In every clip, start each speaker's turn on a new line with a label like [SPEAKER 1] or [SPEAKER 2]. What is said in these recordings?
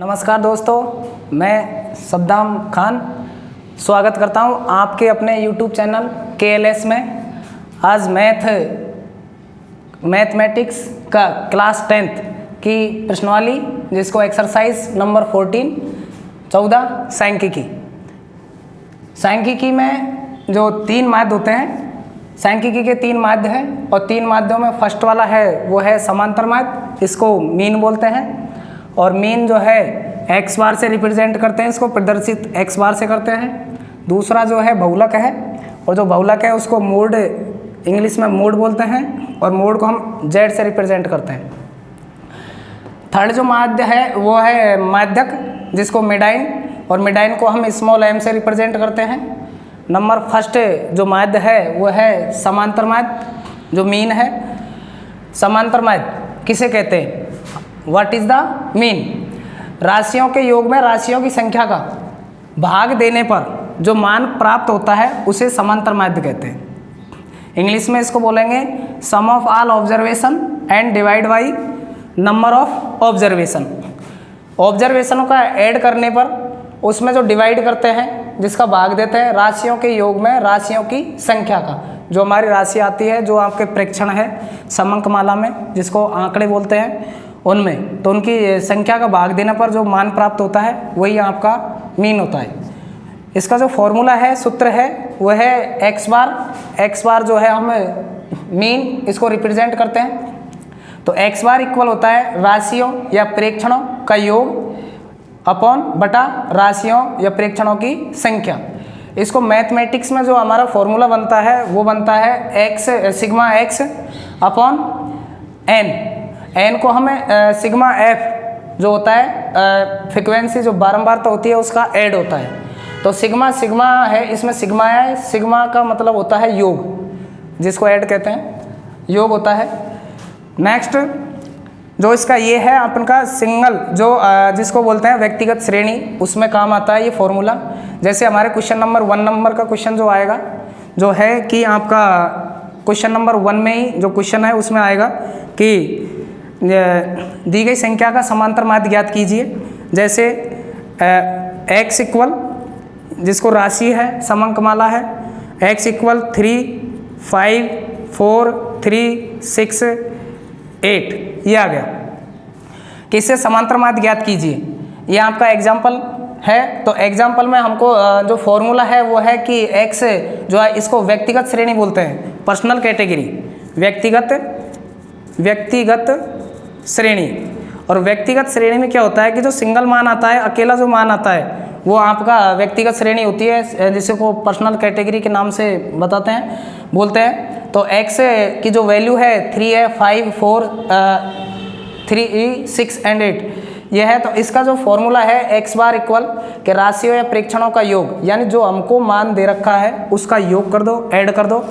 [SPEAKER 1] नमस्कार दोस्तों, मैं सद्दाम खान स्वागत करता हूं आपके अपने YouTube चैनल KLS में। आज मैथमेटिक्स का क्लास 10th की प्रश्नावली, जिसको एक्सरसाइज नंबर 14 सांख्यिकी में जो 3 माध्य होते हैं, सांख्यिकी के 3 माध्य हैं और 3 माध्यों में फर्स्ट वाला है वो है समांतर माध्य, इसको मीन बोलते हैं। और मीन जो है एक्स बार से रिप्रेजेंट करते हैं, इसको प्रदर्शित एक्स बार से करते हैं। दूसरा जो है बहुलक है, और जो बहुलक है उसको मोड, इंग्लिश में मोड बोलते हैं, और मोड को हम जेड से रिप्रेजेंट करते हैं। थर्ड जो माध्य है वो है माध्यक, जिसको मिडाइन, और मिडाइन को हम स्मॉल एम से रिप्रेजेंट करते हैं। नंबर फर्स्ट जो माध्य है वो है समांतर माध्य, जो मीन है। समांतर माध्य किसे कहते हैं? What is the mean? राशियों के योग में राशियों की संख्या का भाग देने पर जो मान प्राप्त होता है उसे समांतर माध्य कहते हैं। इंग्लिश में इसको बोलेंगे sum of all observation and divide by number of observation. ऑब्जर्वेशनों का ऐड करने पर उसमें जो डिवाइड करते हैं, जिसका भाग देते हैं राशियों के योग में राशियों की संख्या का। जो हमारी राशि आती है, जो आपके प्रेक्षण है समंकमाला में, जिसको आंकड़े बोलते हैं, उनमें तो उनकी संख्या का भाग देने पर जो मान प्राप्त होता है वही आपका मीन होता है। इसका जो फॉर्मूला है, सूत्र है, वो है एक्स बार जो है हम मीन इसको रिप्रेजेंट करते हैं। तो एक्स बार इक्वल होता है राशियों या प्रेक्षणों का योग अपॉन बटा राशियों या प्रेक्षणों की संख्या। इसको मैथमेटिक्स में जो हमारा फॉर्मूला बनता है वो बनता है x sigma x upon n को हमें सिग्मा एफ जो होता है फ्रिक्वेंसी जो बारंबारता होती है उसका ऐड होता है। तो सिग्मा है, इसमें सिग्मा है, सिग्मा का मतलब होता है योग, जिसको ऐड कहते हैं, योग होता है। नेक्स्ट जो इसका ये है अपन का सिंगल, जो जिसको बोलते हैं व्यक्तिगत श्रेणी, उसमें काम आता है ये फॉर्मूला। जैसे हमारे क्वेश्चन नंबर 1 नंबर का क्वेश्चन जो आएगा, जो है कि आपका क्वेश्चन नंबर 1 में ही जो क्वेश्चन है उसमें आएगा कि दी गई संख्या का समांतर माध्य ज्ञात कीजिए। जैसे एक्स इक्वल, जिसको राशि है, समंकमाला है, एक्स इक्वल 3, 5, 4, 3, 6, 8, ये आ गया कि इससे समांतर माध्य ज्ञात कीजिए। ये आपका एग्जाम्पल है। तो एग्जाम्पल में हमको जो फॉर्मूला है वो है कि एक्स जो है इसको व्यक्तिगत श्रेणी बोलते हैं, पर्सनल कैटेगरी, व्यक्तिगत श्रेणी। और व्यक्तिगत श्रेणी में क्या होता है कि जो सिंगल मान आता है, अकेला जो मान आता है, वो आपका व्यक्तिगत श्रेणी होती है, जिसको पर्सनल कैटेगरी के नाम से बताते हैं, बोलते हैं। तो एक्स की जो वैल्यू है 3 है, 5, 4, 3, 6 एंड 8 ये है। तो इसका जो फॉर्मूला है एक्स बार इक्वल के राशियों या प्रेक्षणों का योग, यानी जो हमको मान दे रखा है उसका योग कर दो, ऐड कर दो।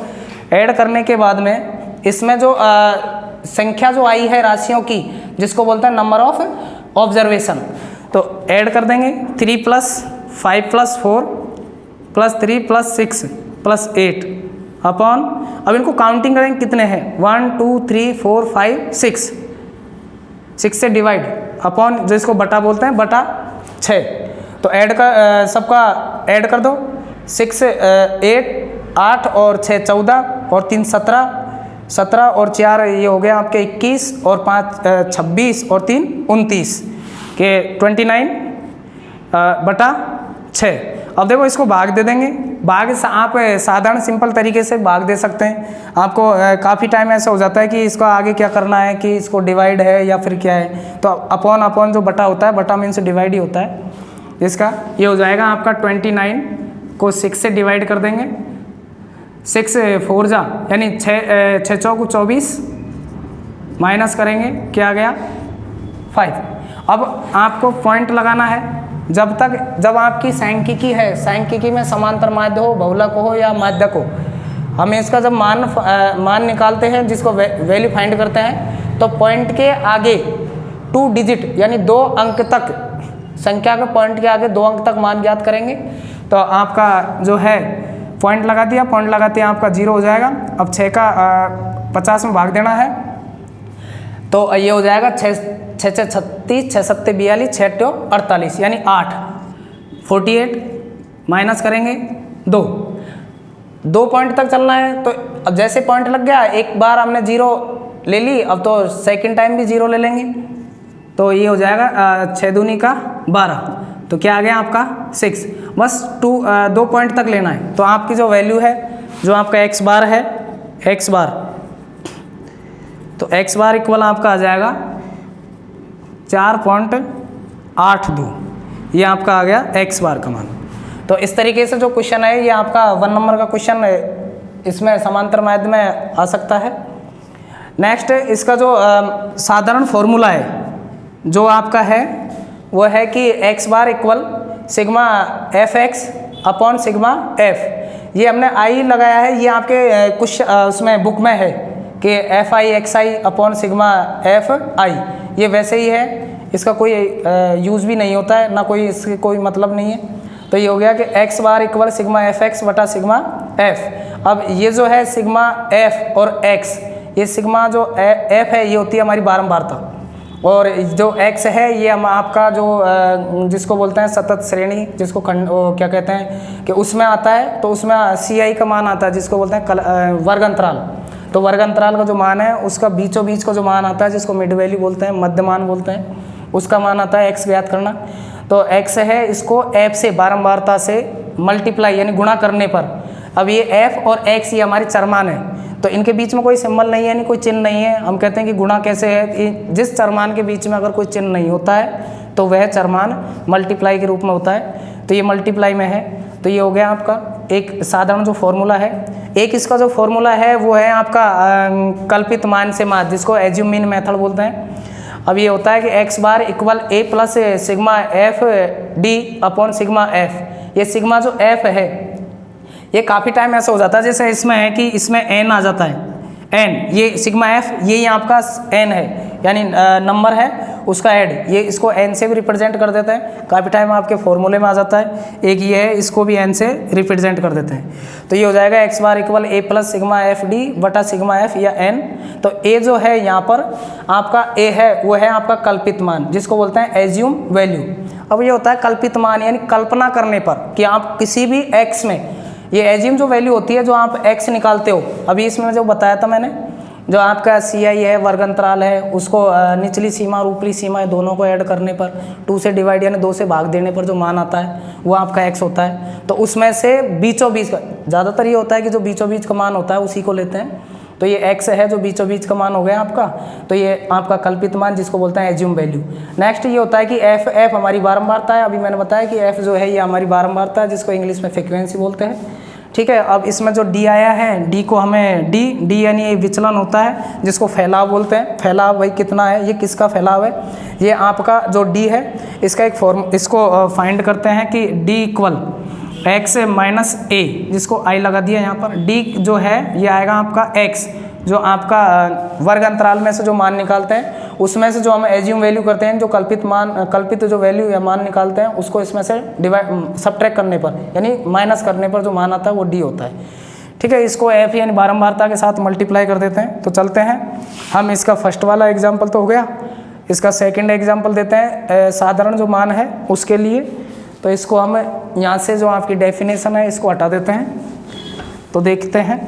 [SPEAKER 1] ऐड करने के बाद में इसमें जो संख्या जो आई है राशियों की, जिसको बोलते हैं नंबर ऑफ ऑब्जर्वेशन, तो ऐड कर देंगे 3 + 5 + 4 + 3 + 6 + 8 अपॉन, अब इनको काउंटिंग करेंगे कितने हैं, 1 2 3 4 5 6 से डिवाइड अपॉन, जो इसको बटा बोलते हैं, बटा 6। तो ऐड कर सबका ऐड कर दो, 6 8 और 6 14 और 3 17 और 4 ये हो गया आपके 21 और 5 26 और 3 29 के 29 बटा 6। अब देखो इसको भाग दे देंगे। भाग आप साधारण सिंपल तरीके से भाग दे सकते हैं। आपको काफ़ी टाइम ऐसा हो जाता है कि इसको आगे क्या करना है, कि इसको डिवाइड है या फिर क्या है। तो अपॉन जो बटा होता है, बटा मीन्स डिवाइड ही होता है, इसका ये हो जाएगा आपका 29 को 6 से डिवाइड कर देंगे। 6 4 जा यानी 6 चौक 24 माइनस करेंगे, क्या आ गया 5। अब आपको पॉइंट लगाना है, जब आपकी सांख्यिकी है, सांख्यिकी में समांतर माध्य हो, बहुलक हो या माध्यक हो, हम इसका जब मान निकालते हैं, जिसको वैल्यू फाइंड करते हैं, तो पॉइंट के आगे 2 डिजिट यानी 2 अंक तक, संख्या के पॉइंट के आगे 2 अंक तक मान ज्ञात करेंगे। तो आपका जो है पॉइंट लगा दिया, पॉइंट लगाते हैं आपका 0 हो जाएगा। अब 6 का 50 में भाग देना है। तो ये हो जाएगा 6 6 36, 6 7 42, 6 8 48 यानी 8। 48 माइनस करेंगे 2 पॉइंट तक चलना है। तो अब जैसे पॉइंट लग गया, एक बार हमने 0 ले ली, अब तो सेकंड टाइम भी 0 ले लेंगे। तो ये हो जाएगा 6 दूनी का 12, तो क्या आ गया आपका 6। बस 2 पॉइंट तक लेना है। तो आपकी जो वैल्यू है, जो आपका x बार है, x बार, तो x बार इक्वल आपका आ जाएगा 4.82, ये आपका आ गया x बार का मान। तो इस तरीके से जो क्वेश्चन है, ये आपका 1 नंबर का क्वेश्चन इसमें समांतर माध्य में आ सकता है। नेक्स्ट इसका जो साधारण फॉर्मूला है जो आपका है, वो है कि x bar equal sigma F X upon sigma F. ये हमने आई लगाया है, ये आपके कुछ उसमें बुक में है कि F I x I upon sigma F I, ये वैसे ही है, इसका कोई यूज़ भी नहीं होता है, ना कोई इसके कोई मतलब नहीं है। तो ये हो गया कि x bar equal sigma F x बटा सिग्मा एफ। अब ये जो है सिग्मा एफ और x, ये सिग्मा जो एफ है ये होती है हमारी बारंबारता, और जो x है ये हम आपका जो जिसको बोलते हैं सतत श्रेणी, जिसको क्या कहते हैं कि उसमें आता है, तो उसमें CI का मान आता है जिसको बोलते हैं वर्ग अंतराल। तो वर्ग अंतराल का जो मान है उसका बीचों बीच का जो मान आता है, जिसको मिड वैल्यू बोलते हैं, मध्य मान बोलते हैं, उसका मान आता है x ज्ञात करना। तो x है, इसको f से बारंबारता से मल्टीप्लाई यानी गुणा करने पर, अब ये f और x ये हमारे चरमान है, तो इनके बीच में कोई सिंबल नहीं है, यानी कोई चिन्ह नहीं है। हम कहते हैं कि गुणा कैसे है, जिस चरमान के बीच में अगर कोई चिन्ह नहीं होता है तो वह चरमान मल्टीप्लाई के रूप में होता है। तो ये मल्टीप्लाई में है, तो ये हो गया आपका एक साधारण जो फॉर्मूला है। एक इसका जो फॉर्मूला है वो है आपका कल्पित मान से माध्य, जिसको एज्यूम मीन मेथड बोलते हैं। अब ये होता है कि x bar equal a plus sigma F D upon sigma F. ये सिग्मा जो f है ये काफ़ी टाइम ऐसा हो जाता है, जैसे इसमें है कि इसमें n आ जाता है, n, ये सिग्मा f, ये आपका n है, यानी नंबर है उसका ऐड, ये इसको n से भी रिप्रेजेंट कर देते हैं, काफ़ी टाइम आपके फॉर्मूले में आ जाता है। एक ये है, इसको भी n से रिप्रेजेंट कर देते हैं। तो ये हो जाएगा x bar equal a plus sigma F D बटा सिग्मा एफ या n। तो a जो है यहाँ पर आपका a है, वो है आपका कल्पित मान, जिसको बोलते हैं एज्यूम वैल्यू। अब ये होता है कल्पित मान, यानी कल्पना करने पर कि आप किसी भी x में, ये एज्यूम जो वैल्यू होती है जो आप x निकालते हो, अभी इसमें जो बताया था मैंने, जो आपका CI है, वर्ग अंतराल है, उसको निचली सीमा और ऊपरी सीमा दोनों को ऐड करने पर 2 से डिवाइड यानी 2 से भाग देने पर जो मान आता है वो आपका x होता है। तो उसमें से बीचों बीच का, ज़्यादातर ये होता है कि जो बीचों बीच का मान होता है उसी को लेते हैं। तो ये x है जो बीचों बीच का मान हो गया आपका, तो ये आपका कल्पित मान जिसको बोलते हैं एज्यूम वैल्यू। नेक्स्ट ये होता है कि f हमारी बारंबारता है। अभी मैंने बताया कि f जो है ये हमारी बारंबारता है, जिसको इंग्लिश में फ्रिक्वेंसी बोलते हैं। ठीक है, अब इसमें जो d आया है, d को हमें d यानी ये विचलन होता है, जिसको फैलाव बोलते हैं। फैलाव भाई कितना है, ये किसका फैलाव है, ये आपका जो d है इसका एक फॉर्म, इसको फाइंड करते हैं कि d equal x minus a, जिसको i लगा दिया यहाँ पर। d जो है ये आएगा आपका x, जो आपका वर्ग अंतराल में से जो मान निकालते हैं उसमें से जो हम एज्यूम वैल्यू करते हैं, जो कल्पित जो वैल्यू या मान निकालते हैं उसको इसमें से सब्ट्रैक्ट करने पर यानी माइनस करने पर जो मान आता है वो d होता है। ठीक है, इसको f यानी बारंबारता के साथ मल्टीप्लाई कर देते हैं। तो चलते हैं हम, इसका फर्स्ट वाला एग्जाम्पल तो हो गया, इसका सेकेंड एग्जाम्पल देते हैं साधारण जो मान है उसके लिए। तो इसको हम यहाँ से जो आपकी डेफिनेशन है इसको हटा देते हैं। तो देखते हैं,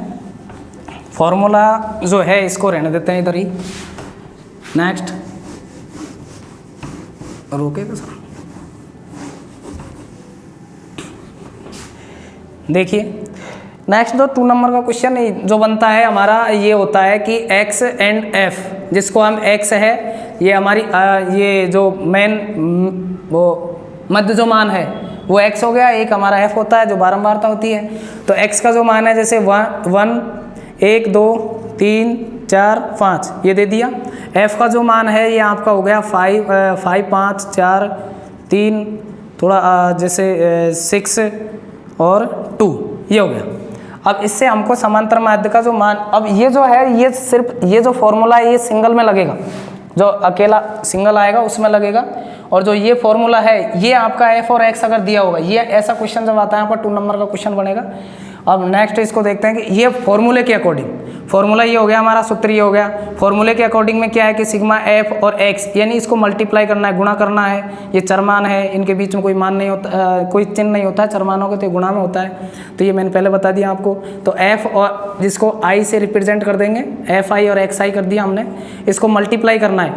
[SPEAKER 1] फॉर्मूला जो है इसको रहने देते हैं इधर ही। नेक्स्ट रोकेगा सर, देखिए नेक्स्ट जो 2 नंबर का क्वेश्चन जो बनता है हमारा, ये होता है कि x एंड f, जिसको हम x है ये हमारी ये जो मेन वो मध्य जो मान है वो x हो गया, एक हमारा f होता है जो बारंबारता होती है। तो x का जो मान है जैसे 1 2 3 4 5 ये दे दिया। f का जो मान है ये आपका हो गया 5 5 4 3 थोड़ा जैसे 6 और 2 ये हो गया। अब इससे हमको समांतर माध्य का जो मान, अब ये जो है ये सिर्फ ये जो फॉर्मूला है ये सिंगल में लगेगा, जो अकेला सिंगल आएगा उसमें लगेगा। और जो ये फॉर्मूला है ये आपका f और x अगर दिया होगा, ये ऐसा क्वेश्चन जब आता है यहाँ पर 2 नंबर का क्वेश्चन बनेगा अब नेक्स्ट इसको देखते हैं कि ये फॉर्मूले के अकॉर्डिंग, फॉर्मूला ये हो गया हमारा, सूत्र ये हो गया। फॉर्मूले के अकॉर्डिंग में क्या है कि सिग्मा एफ और एक्स, यानी इसको मल्टीप्लाई करना है, गुणा करना है। ये चरमान है, इनके बीच में कोई मान नहीं होता, कोई चिन्ह नहीं होता है चरमानों के, तो गुणा में होता है। तो ये मैंने पहले बता दिया आपको। तो एफ और जिसको आई से रिप्रेजेंट कर देंगे, एफ आई और एक्स आई कर दिया हमने। इसको मल्टीप्लाई करना है,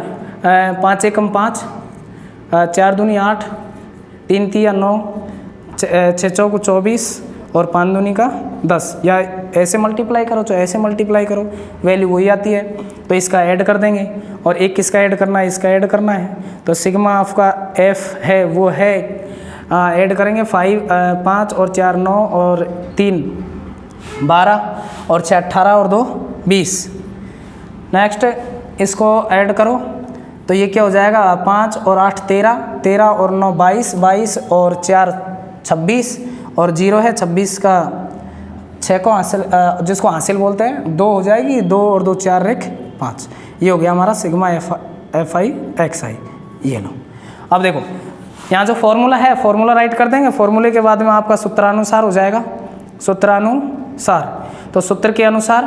[SPEAKER 1] 5 एकम 5, 4 दूनी 8, 3 तिया 9, 6 चौक 24 और 5 दूनी का 10, या ऐसे मल्टीप्लाई करो चाहे ऐसे मल्टीप्लाई करो, वैल्यू वही आती है। तो इसका ऐड कर देंगे, और एक किसका ऐड करना है, इसका ऐड करना है। तो सिग्मा आपका एफ है वो है, ऐड करेंगे 5 और 4 9 और 3 12 और 6 18 और 2 20। नेक्स्ट इसको ऐड करो तो ये क्या हो जाएगा, 5 और 8 13, 13 और 9 22, 22 और 4 26 और 0 है 26 का 6 को हासिल, जिसको हासिल बोलते हैं, 2 हो जाएगी, 2 और 2 4 रेख 5। ये हो गया हमारा सिग्मा एफ आई एक्स आई। ये लो, अब देखो यहाँ जो फॉर्मूला है, फॉर्मूला राइट कर देंगे। फॉर्मूले के बाद में आपका सूत्रानुसार हो जाएगा, सूत्रानुसार। तो सूत्र के अनुसार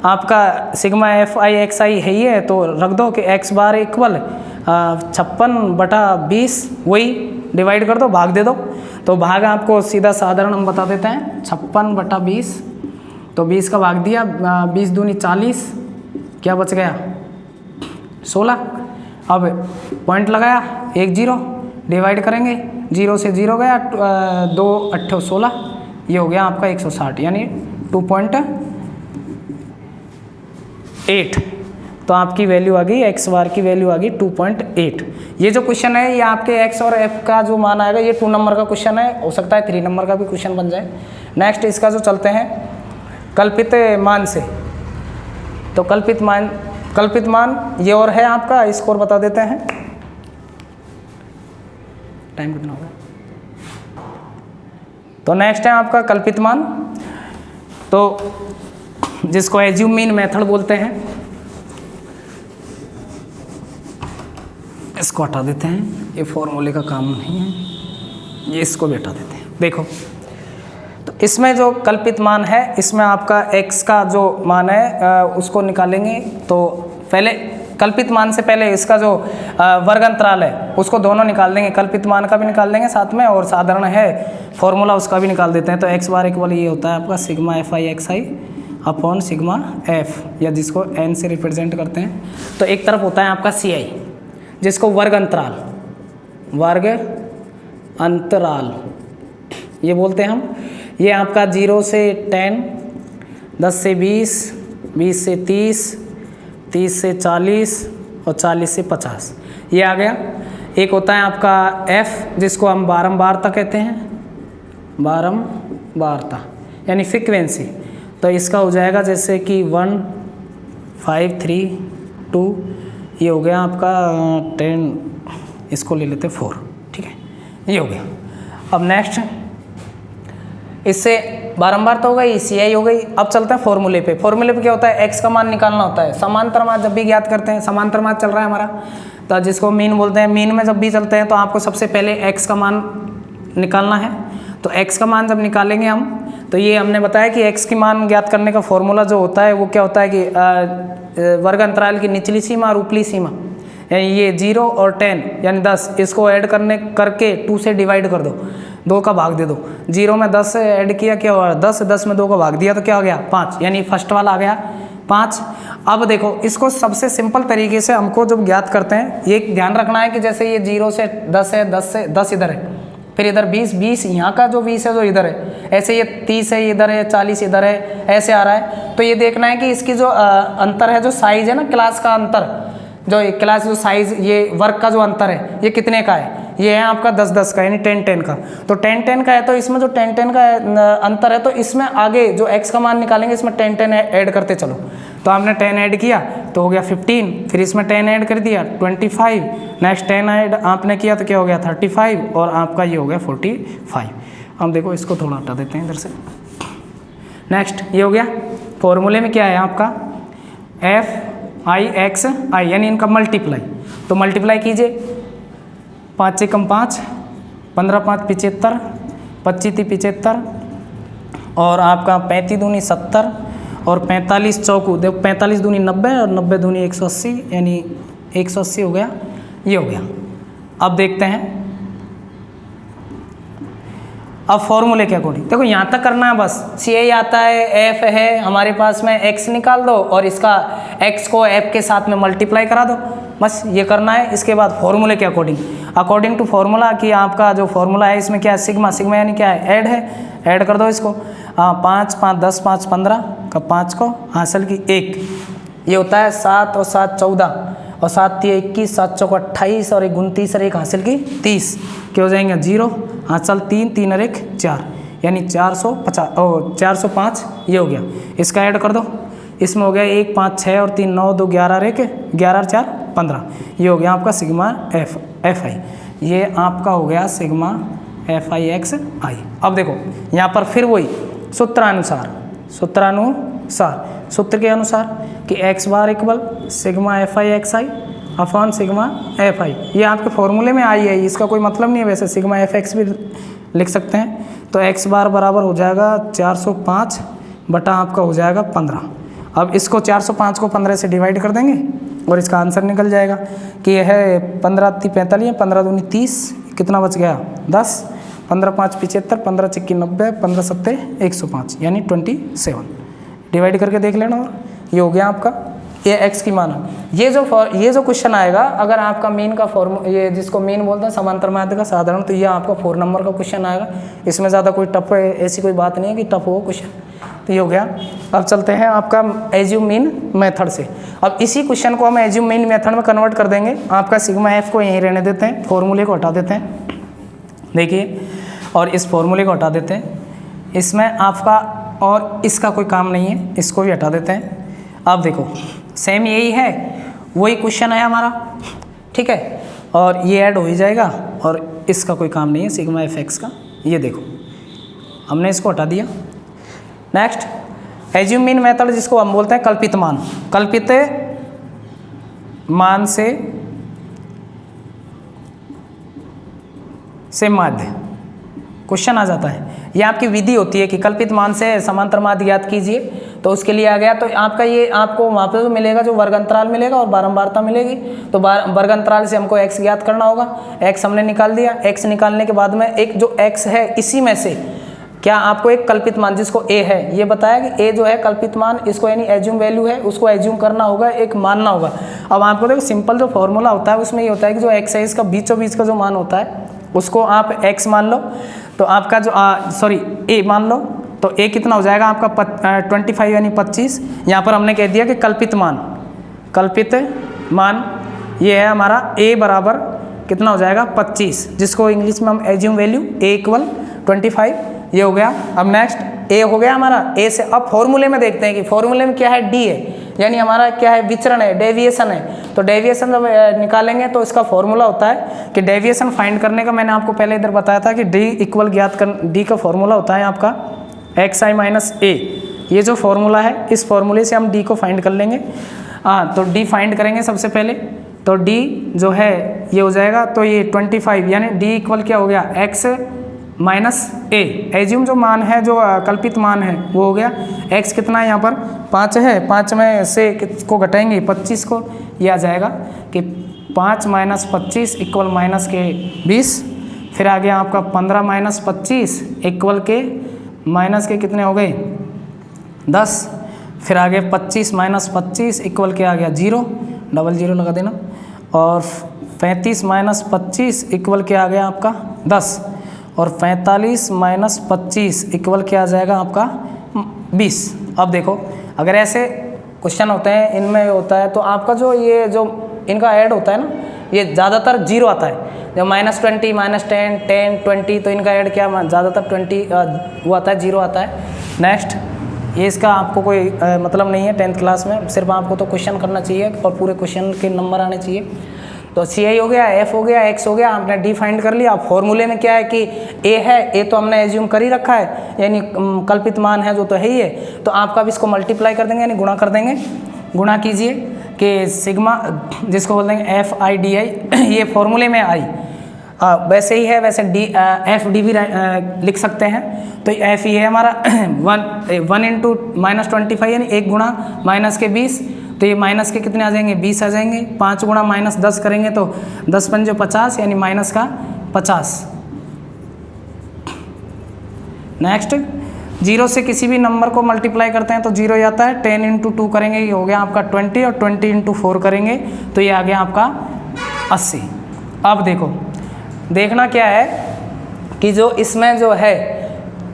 [SPEAKER 1] आपका सिग्मा एफ आई एक्स आई है ही है, तो रख दो कि एक्स बार इक्वल 56/20, वही डिवाइड कर दो, भाग दे दो। तो भाग आपको सीधा साधारण हम बता देते हैं, 56/20। तो 20 का भाग दिया, 20 दूनी 40, क्या बच गया 16। अब पॉइंट लगाया, 1 0 डिवाइड करेंगे, 0 से 0 गया, 2 8 16, ये हो गया आपका 160, यानी 2.8। तो आपकी वैल्यू आ गई, एक्स बार की वैल्यू आ गई 2.8। ये जो क्वेश्चन है ये आपके एक्स और एफ का जो मान आएगा, ये 2 नंबर का क्वेश्चन है, हो सकता है 3 नंबर का भी क्वेश्चन बन जाए। नेक्स्ट इसका जो चलते हैं कल्पित मान से, तो कल्पित मान ये और है आपका, इसको और बता देते हैं। टाइम कितना होगा। तो नेक्स्ट है आपका कल्पित मान, तो जिसको एज्यूम मीन मेथड बोलते हैं। इसको हटा देते हैं, ये फॉर्मूले का काम नहीं है, ये इसको भी हटा देते हैं। देखो तो इसमें जो कल्पित मान है, इसमें आपका x का जो मान है उसको निकालेंगे। तो पहले कल्पित मान से पहले इसका जो वर्ग अंतराल है उसको दोनों निकाल देंगे, कल्पित मान का भी निकाल देंगे साथ में, और साधारण है फॉर्मूला उसका भी निकाल देते हैं। तो x बार इक्वल ये होता है आपका sigma F I x I upon sigma F, या जिसको n से रिप्रेजेंट करते हैं। तो एक तरफ होता है आपका सी आई, जिसको वर्ग अंतराल ये बोलते हैं हम। ये आपका 0 से 10, 10 से 20, 20 से 30, 30 से 40 और 40 से 50, ये आ गया। एक होता है आपका f, जिसको हम बारंबारता कहते हैं, बारंबारता यानी फ्रीक्वेंसी। तो इसका हो जाएगा जैसे कि 1 5 3 2, ये हो गया आपका 10, इसको ले लेते 4, ठीक है, ये हो गया। अब नेक्स्ट इससे बारंबार तो हो गई, सी आई हो गई। अब चलते हैं फॉर्मूले पे। फॉर्मूले पे क्या होता है, एक्स का मान निकालना होता है। समांतर मान जब भी ज्ञात करते हैं, समांतर मान चल रहा है हमारा, तो जिसको मीन बोलते हैं, मीन में जब भी चलते हैं तो आपको सबसे पहले एक्स का मान निकालना है। तो एक्स का मान जब निकालेंगे हम, तो ये हमने बताया कि एक्स की मान ज्ञात करने का फॉर्मूला जो होता है वो क्या होता है कि वर्ग अंतराल की निचली सीमा और ऊपरी सीमा, यानी ये 0 और 10 यानी 10, इसको ऐड करके 2 से डिवाइड कर दो, 2 का भाग दे दो। 0 में 10 ऐड किया, क्या हुआ 10, 10 में 2 का भाग दिया तो क्या हो गया 5, यानी फर्स्ट वाला आ गया 5। अब देखो इसको सबसे सिंपल तरीके से हमको जब ज्ञात करते हैं, ये ध्यान रखना है कि जैसे ये 0 से 10 है, 10 से 10 इधर है, फिर इधर 20, 20 यहाँ का जो 20 है जो इधर है, ऐसे ये 30 है इधर है, 40 इधर है, ऐसे आ रहा है। तो ये देखना है कि इसकी जो अंतर है, जो साइज है ना, क्लास का अंतर, जो क्लास जो साइज, ये वर्ग का जो अंतर है, ये कितने का है, ये है आपका 10-10 का, यानी 10-10 का। तो 10-10 का है, तो इसमें जो 10-10 का अंतर है, तो इसमें आगे जो x का मान निकालेंगे, इसमें 10-10 ऐड करते चलो। तो आपने 10 ऐड किया तो हो गया 15, फिर इसमें 10 ऐड कर दिया 25, नेक्स्ट 10 ऐड आपने किया तो क्या हो गया 35, और आपका ये हो गया 45। हम देखो इसको थोड़ा हटा देते हैं इधर से। नेक्स्ट ये हो गया, फॉर्मूले में क्या है आपका एफ आई एक्स आई, यानी इनका मल्टीप्लाई। तो मल्टीप्लाई कीजिए, 5 एकम 5, 15 5 75, 25 3 75, और आपका 35 दूनी 70 और 45 चौकू, देखो 45 दूनी 90 और 90 दूनी 180, यानी 180 हो गया, ये हो गया। अब देखते हैं, अब फॉर्मूले के अकॉर्डिंग देखो यहाँ तक करना है बस। सी आई आता है, एफ है हमारे पास में, एक्स निकाल दो और इसका एक्स को एफ के साथ में मल्टीप्लाई करा दो, बस ये करना है। इसके बाद फॉर्मूले के अकॉर्डिंग टू फॉर्मूला कि आपका जो फॉर्मूला है इसमें क्या है, सिग्मा, सिग्मा यानी क्या है, ऐड है, ऐड कर दो इसको। हाँ 5 5 10 5 15 का 5 को हासिल की 1, ये होता है 7 और 7 14 और 7 3 21, 7 चौक 28 और 1 29 और 1 हासिल की 30 के हो जाएंगे 0, हासिल 3 3 और 1 4, यानी 450 और 405, ये हो गया। इसका ऐड कर दो, इसमें हो गया 1 5 6 और 3 9 2 11 और 1 11 और 4 15, ये हो गया आपका सिग्मा एफ आई, ये आपका हो गया सिग्मा एफ आई एक्स आई। अब देखो यहाँ पर फिर वही सूत्रानुसार सूत्र के अनुसार कि x bar equal sigma F I x I upon sigma F I, ये आपके फॉर्मूले में आई है, इसका कोई मतलब नहीं है, वैसे सिग्मा एफ एक्स भी लिख सकते हैं। तो एक्स बार बराबर हो जाएगा 405 बटा आपका हो जाएगा 15। अब इसको 405 को 15 से डिवाइड कर देंगे और इसका आंसर निकल जाएगा कि यह है 15 3 45, 15 दूनी 30, कितना बच गया 10, 15 5 75, 15 6 90, 15 7 105, यानी 27। डिवाइड करके देख लेना और ये हो गया आपका ये एक्स की मान। ये जो क्वेश्चन आएगा, अगर आपका मीन का ये जिसको मीन बोलते हैं समांतर माध्य का साधारण, तो ये आपका 4 नंबर का क्वेश्चन आएगा। इसमें ज़्यादा कोई टफ ऐसी कोई बात नहीं है कि टफ हो क्वेश्चन। तो ये हो गया। अब चलते हैं आपका एज्यूम मीन मेथड से। अब इसी क्वेश्चन को हम एज्यूम मीन मेथड में कन्वर्ट कर देंगे। आपका सिग्मा एफ को यहीं रहने देते हैं, फॉर्मूले को हटा देते हैं, देखिए, और इस फॉर्मूले को हटा देते हैं। इसमें आपका और इसका कोई काम नहीं है, इसको भी हटा देते हैं। अब देखो सेम यही है, वही क्वेश्चन है हमारा, ठीक है, और ये ऐड हो ही जाएगा और इसका कोई काम नहीं है सिग्मा एफ एक्स का। ये देखो हमने इसको हटा दिया। नेक्स्ट एज्यूम मीन मेथड, जिसको हम बोलते हैं कल्पित मान। कल्पित मान से माध्य क्वेश्चन आ जाता है। ये आपकी विधि होती है कि कल्पित मान से समांतर माध्य ज्ञात कीजिए। तो उसके लिए आ गया, तो आपका ये आपको वहाँ पे जो मिलेगा, जो वर्ग अंतराल मिलेगा और बारंबारता मिलेगी। तो वर्ग अंतराल से हमको x ज्ञात करना होगा। x हमने निकाल दिया। x निकालने के बाद में एक जो x है, इसी में से क्या आपको एक कल्पित मान, जिसको a है, ये बताया कि a जो है कल्पित मान, इसको यानी एज्यूम वैल्यू है, उसको एज्यूम करना होगा, एक मानना होगा। अब आपको देखो सिंपल जो फॉर्मूला होता है उसमें ये होता है कि जो x है इसका बीचों बीच का जो मान होता है उसको आप x मान लो। तो आपका जो a मान लो, तो a कितना हो जाएगा आपका 25 यानी 25। यहाँ पर हमने कह दिया कि कल्पित मान ये है हमारा a बराबर कितना हो जाएगा 25, जिसको इंग्लिश में हम एज्यूम वैल्यू a इक्वल 25, ये हो गया। अब नेक्स्ट a हो गया हमारा। a से अब फॉर्मूले में देखते हैं कि फॉर्मूले में क्या है, d है, यानी हमारा क्या है, विचरण है, डेविएशन है। तो डेविएशन जब निकालेंगे तो इसका फॉर्मूला होता है कि डेविएशन फाइंड करने का मैंने आपको पहले इधर बताया था कि d इक्वल ज्ञात कर, d का फॉर्मूला होता है आपका xi माइनस a। ये जो फॉर्मूला है, इस फॉर्मूले से हम d को फाइंड कर लेंगे। तो d फाइंड करेंगे सबसे पहले। तो d जो है ये हो जाएगा, तो ये 25 यानी d इक्वल क्या हो गया, x माइनस a। एज्यूम जो मान है, जो कल्पित मान है, वो हो गया x कितना है यहाँ पर 5 है, 5 में से को घटाएंगे 25 को, ये आ जाएगा कि 5 माइनस 25 इक्वल माइनस के 20। फिर आ गया आपका 15 माइनस 25 इक्वल के माइनस के कितने हो गए 10। फिर आ गया 25 माइनस 25 इक्वल के आ गया 0, डबल 0 लगा देना। और 35 माइनस 25 इक्वल के आ गया आपका 10। और 45 माइनस 25 इक्वल क्या आ जाएगा आपका 20। अब देखो अगर ऐसे क्वेश्चन होते हैं, इनमें होता है तो आपका जो ये जो इनका ऐड होता है ना, ये ज़्यादातर 0 आता है। जब -20 -10 10 20, तो इनका ऐड क्या ज़्यादातर 20 वो आता है, 0 आता है। नेक्स्ट ये इसका आपको कोई मतलब नहीं है 10th क्लास में, सिर्फ आपको तो क्वेश्चन करना चाहिए और पूरे क्वेश्चन के नंबर आने चाहिए। तो सी आई हो गया, एफ हो गया, एक्स हो गया, आपने डी फाइंड कर लिया। फॉर्मूले में क्या है कि ए है, ए तो हमने एज्यूम कर ही रखा है, यानी कल्पित मान है जो तो है ही है। तो आपका भी इसको मल्टीप्लाई कर देंगे, यानी गुणा कर देंगे। गुणा कीजिए कि सिग्मा, जिसको बोल देंगे एफ आई डी आई, ये फॉर्मूले में आई। वैसे ही है, वैसे एफ डी भी लिख सकते हैं। तो एफ ही है हमारा 1 इंटू -25 यानी 1 गुणा माइनस के 20, तो ये माइनस के कितने आ जाएंगे 20 आ जाएंगे। 5 गुणा -10 करेंगे तो 10 पंजे 50 यानी माइनस का 50। नेक्स्ट 0 से किसी भी नंबर को मल्टीप्लाई करते हैं तो 0 ही आता है। 10 इंटू 2 करेंगे ये हो गया आपका 20 और 20 इंटू 4 करेंगे तो ये आ गया आपका 80। अब देखो देखना क्या है कि जो इसमें जो है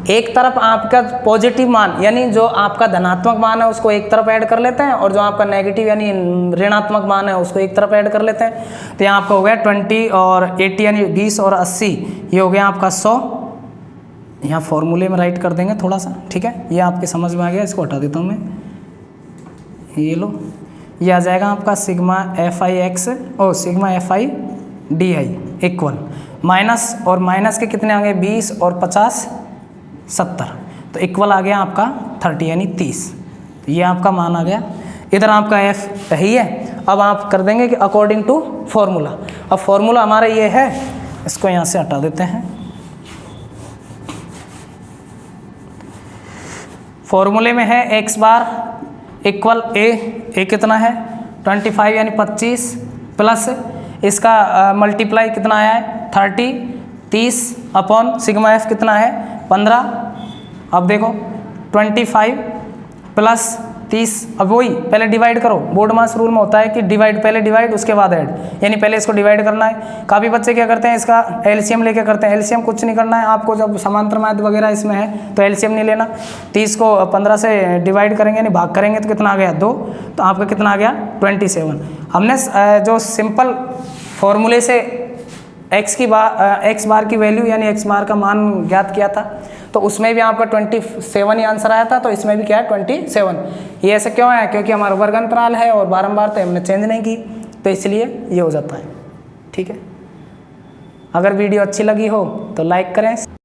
[SPEAKER 1] एक तरफ आपका पॉजिटिव मान यानी जो आपका धनात्मक मान है उसको एक तरफ ऐड कर लेते हैं और जो आपका नेगेटिव यानी ऋणात्मक मान है उसको एक तरफ ऐड कर लेते हैं। तो यहाँ आपका हो गया 20 और 80 यानी 20 और 80 ये हो गया आपका 100। यहाँ फॉर्मूले में राइट कर देंगे थोड़ा सा, ठीक है, ये आपके समझ में आ गया, इसको हटा देता हूँ मैं। ये लो, ये आ जाएगा आपका sigma FI sigma FI DI equal minus और माइनस के कितने आ गए 20 और 50 70, तो इक्वल आ गया आपका 30 यानी 30। तो ये आपका मान आ गया। इधर आपका F सही है। अब आप कर देंगे कि अकॉर्डिंग टू फॉर्मूला। अब फॉर्मूला हमारा ये है, इसको यहाँ से हटा देते हैं। फॉर्मूले में है x बार इक्वल a कितना है 25 यानी 25 प्लस इसका मल्टीप्लाई कितना आया है 30 अपॉन सिग्मा f कितना है 15। अब देखो 25 प्लस 30, अब वही पहले डिवाइड करो। बोर्ड मास रूल में होता है कि डिवाइड पहले डिवाइड उसके बाद ऐड, यानी पहले इसको डिवाइड करना है। काफ़ी बच्चे क्या करते हैं इसका एलसीएम लेके करते हैं। एलसीएम कुछ नहीं करना है आपको, जब समांतर माध्य वगैरह इसमें है तो एलसीएम नहीं लेना। 30 को 15 से डिवाइड करेंगे यानी भाग करेंगे तो कितना आ गया 2, तो आपका कितना आ गया 27। हमने जो सिंपल फॉर्मूले से एक्स बार की वैल्यू यानी एक्स बार का मान ज्ञात किया था तो उसमें भी आपका 27 ही आंसर आया था, तो इसमें भी क्या है 27। ये ऐसा क्यों है, क्योंकि हमारा वर्ग अंतराल है और बारंबार तो हमने चेंज नहीं की, तो इसलिए ये हो जाता है। ठीक है, अगर वीडियो अच्छी लगी हो तो लाइक करें।